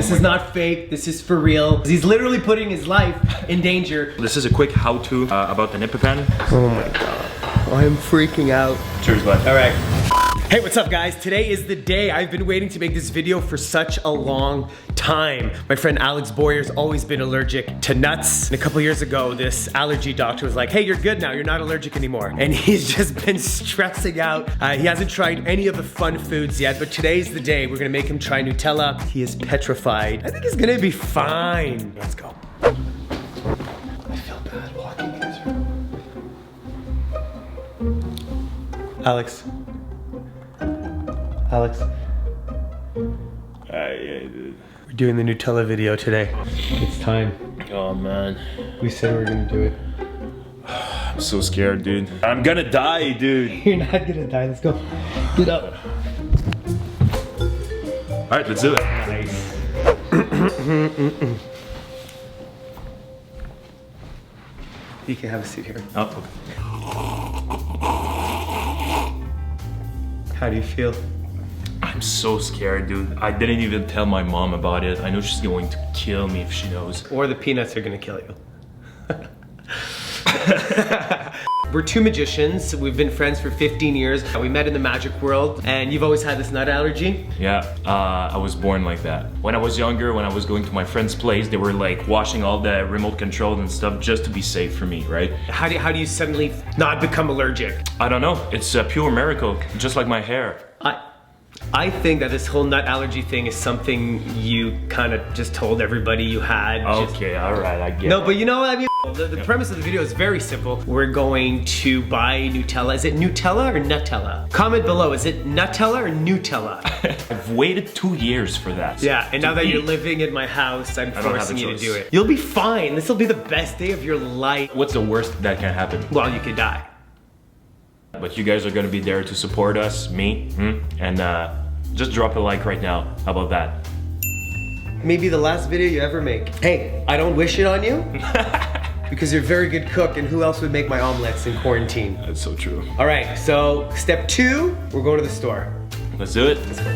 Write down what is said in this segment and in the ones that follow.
This is not fake, this is for real. He's literally putting his life in danger. This is a quick how-to about the EpiPen. Oh my god. I am freaking out. Cheers, bud. All right. Hey, what's up guys? Today is the day. I've been waiting to make this video for such a long time. My friend Alex Boyer's always been allergic to nuts. And a couple years ago, this allergy doctor was like, hey, you're good now. You're not allergic anymore. And he's just been stressing out. He hasn't tried any of the fun foods yet, but today's the day. We're gonna make him try Nutella. He is petrified. I think he's gonna be fine. Let's go. I feel bad walking in this room. Alex. Alex. We're doing the Nutella video today. It's time. Oh man. We said we were gonna do it. I'm so scared, dude. I'm gonna die, dude. You're not gonna die. Let's go. Get up. All right, let's do it. Nice. You can have a seat here. Oh, okay. How do you feel? I'm so scared, dude. I didn't even tell my mom about it. I know she's going to kill me if she knows. Or the peanuts are gonna kill you. We're two magicians. We've been friends for 15 years. We met in the magic world, and you've always had this nut allergy? Yeah, I was born like that. When I was younger, when I was going to my friend's place, they were like washing all the remote controls and stuff just to be safe for me, right? How do you suddenly not become allergic? I don't know. It's a pure miracle, just like my hair. I think that this whole nut allergy thing is something you kind of just told everybody you had. Okay, all right, I get it. No, but you know what I mean? The premise of the video is very simple. We're going to buy Nutella. Is it Nutella or Nutella? Comment below, is it Nutella or Nutella? I've waited 2 years for that. Yeah, and now that you're living in my house, I'm forcing you to do it. You'll be fine. This will be the best day of your life. What's the worst that can happen? Well, you could die. But you guys are gonna be there to support us, me, and just drop a like right now. How about that? Maybe the last video you ever make. Hey, I don't wish it on you because you're a very good cook, and who else would make my omelets in quarantine? That's so true. All right, so step 2, we're going to the store. Let's do it. Let's go.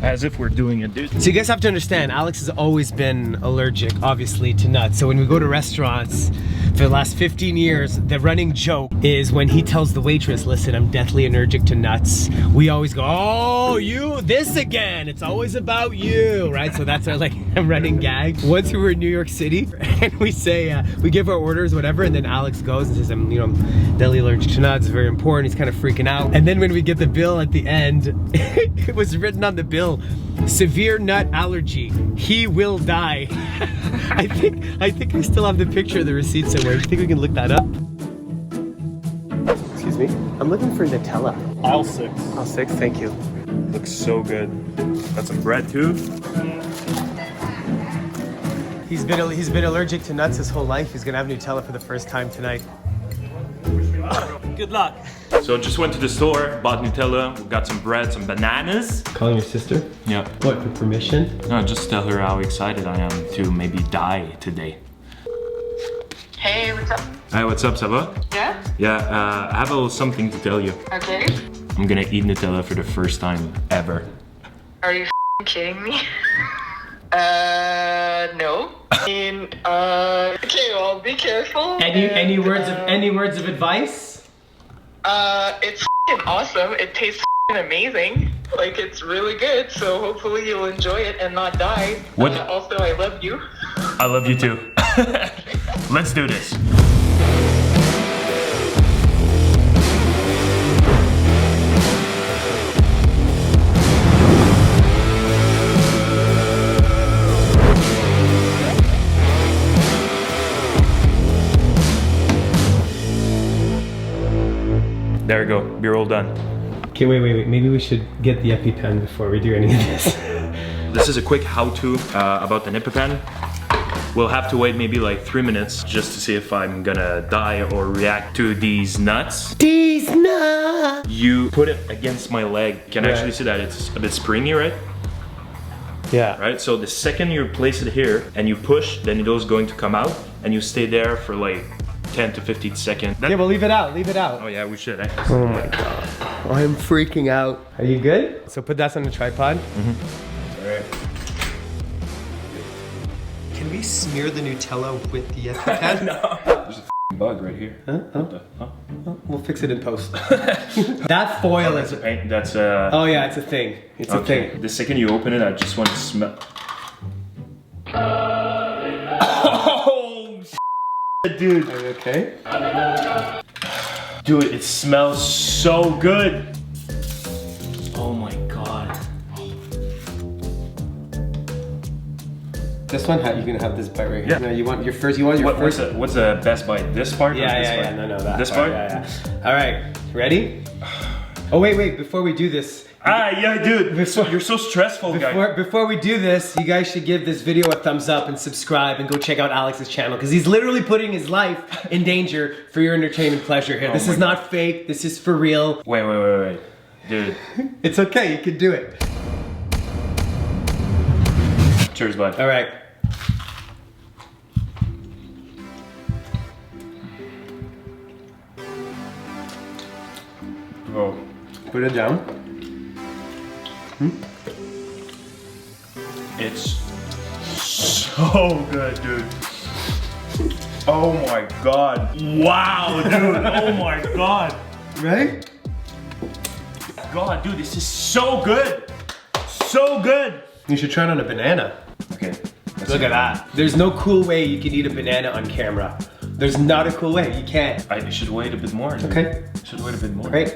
As if we're doing it, dude. So you guys have to understand, Alex has always been allergic, obviously, to nuts. So when we go to restaurants, for the last 15 years, the running joke is when he tells the waitress, listen, I'm deathly allergic to nuts, we always go, oh, you, this again. It's always about you, right? So that's our like running gag. Once we were in New York City, and we say, we give our orders, whatever, and then Alex goes and says, I'm deathly allergic to nuts, it's very important. He's kind of freaking out. And then when we get the bill at the end, it was written on the bill, severe nut allergy, he will die. I think I still have the picture of the receipt somewhere. You think we can look that up? Excuse me? I'm looking for Nutella. Aisle 6. Aisle 6, thank you. Looks so good. Got some bread too. He's been allergic to nuts his whole life. He's gonna have Nutella for the first time tonight. Good luck. So just went to the store, bought Nutella, we got some bread, some bananas. Calling your sister? Yeah. What, for permission? No, just tell her how excited I am to maybe die today. Hey, what's up? Hi, what's up, ça va? Yeah? Yeah, I have a little something to tell you. Okay. I'm gonna eat Nutella for the first time ever. Are you kidding me? No. I mean, okay, well, be careful. Any words of advice? It's awesome. It tastes amazing. Like, it's really good, so hopefully you'll enjoy it and not die. What? Also, I love you. I love you too. Let's do this. There we go, we're all done. Okay, wait. Maybe we should get the EpiPen before we do any of this. This is a quick how-to about an EpiPen. We'll have to wait maybe like 3 minutes just to see if I'm gonna die or react to these nuts. These nuts! You put it against my leg. You can actually see that it's a bit springy, right? Yeah. Right, so the second you place it here and you push, then it is going to come out and you stay there for like 10 to 15 seconds. Yeah, but leave it out, leave it out. Oh yeah, we should, eh? Oh my God. I'm freaking out. Are you good? So put that on the tripod. right? Can we smear the Nutella with the EpiPen? No. There's a bug right here. Huh? What the? Huh? We'll fix it in post. That foil is... That's a paint. That's Oh yeah, it's a thing. It's a thing. The second you open it, I just want to smell. Oh, dude. Are you okay? Dude, it smells so good. Oh my god. This one, you can have this bite right here. Yeah. No, you want your first. You want your first. What's the best bite? This part? Yeah, or this yeah, part? yeah. No, that. This part? part? Yeah. All right, ready? Oh wait. Before we do this. Yeah, dude. You're so stressful, guy. Before we do this, you guys should give this video a thumbs up and subscribe and go check out Alex's channel because he's literally putting his life in danger for your entertainment pleasure here. This is not fake. This is for real. Wait. Dude. It's okay. You can do it. Cheers, bud. All right. Oh. Put it down. It's so good, dude. Oh my god. Wow, dude. Oh my god. Right? God, dude, this is so good. So good. You should try it on a banana. Okay. Look at that. There's no cool way you can eat a banana on camera. There's not a cool way. You can't. I should wait a bit more. Dude. Okay. I should wait a bit more. Great.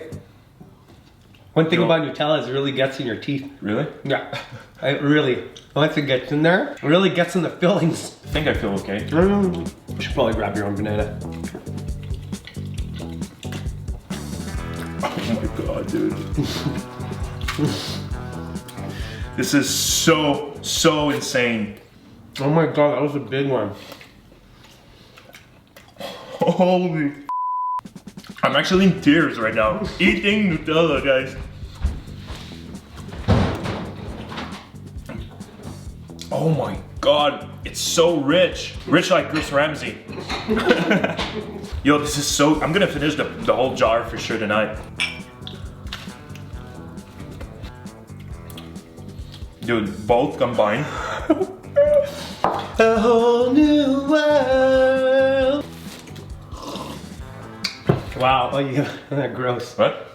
One thing about Nutella is it really gets in your teeth. Really? Yeah. It really, once it gets in there, it really gets in the fillings. I think I feel okay. You should probably grab your own banana. Oh my god, dude. This is so insane. Oh my god, that was a big one. Holy. I'm actually in tears right now. Eating Nutella, guys. Oh my god, it's so rich. Rich like Chris Ramsay. Yo, this is so, I'm gonna finish the whole jar for sure tonight. Dude, both combined. A whole new world. Wow, oh yeah, gross. What?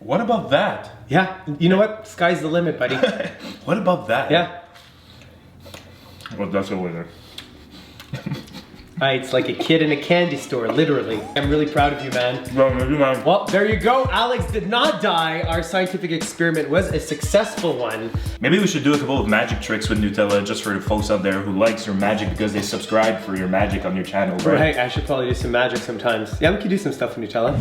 What about that? Yeah, you know what? Sky's the limit, buddy. What about that? Yeah. Well, that's a winner. It's like a kid in a candy store, literally. I'm really proud of you, man. No, maybe man. Well, there you go. Alex did not die. Our scientific experiment was a successful one. Maybe we should do a couple of magic tricks with Nutella just for the folks out there who likes your magic because they subscribe for your magic on your channel, right? Right, I should probably do some magic sometimes. Yeah, we could do some stuff with Nutella.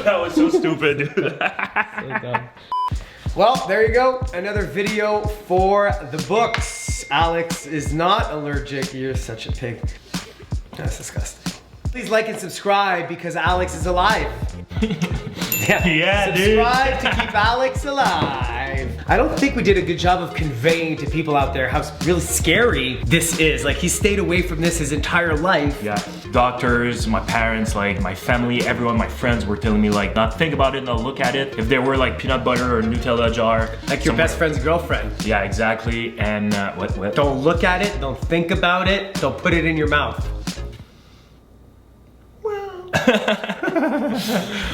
That was so stupid. So dumb. Well, there you go. Another video for the books. Alex is not allergic. You're such a pig. That's disgusting. Please like and subscribe because Alex is alive. Yeah, subscribe to keep Alex alive. I don't think we did a good job of conveying to people out there how really scary this is. Like, he stayed away from this his entire life. Yeah, doctors, my parents, like my family, everyone, my friends were telling me like, not think about it, not look at it. If there were like peanut butter or Nutella jar. Like your best friend's girlfriend. Yeah, exactly. And what? Don't look at it, don't think about it, don't put it in your mouth.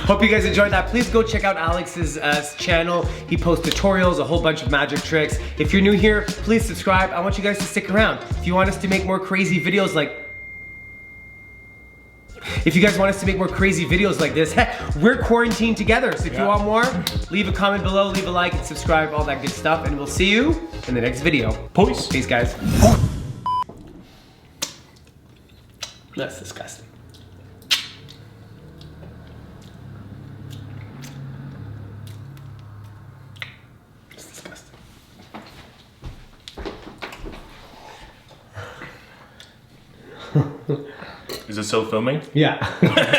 Hope you guys enjoyed that. Please go check out Alex's channel. He posts tutorials, a whole bunch of magic tricks. If you're new here, please subscribe. I want you guys to stick around. If you want us to make more crazy videos like... If you guys want us to make more crazy videos like this, heck, we're quarantined together. So if you want more, leave a comment below, leave a like and subscribe, all that good stuff. And we'll see you in the next video. Peace. Peace, guys. That's disgusting. It's disgusting. Is it still filming? Yeah.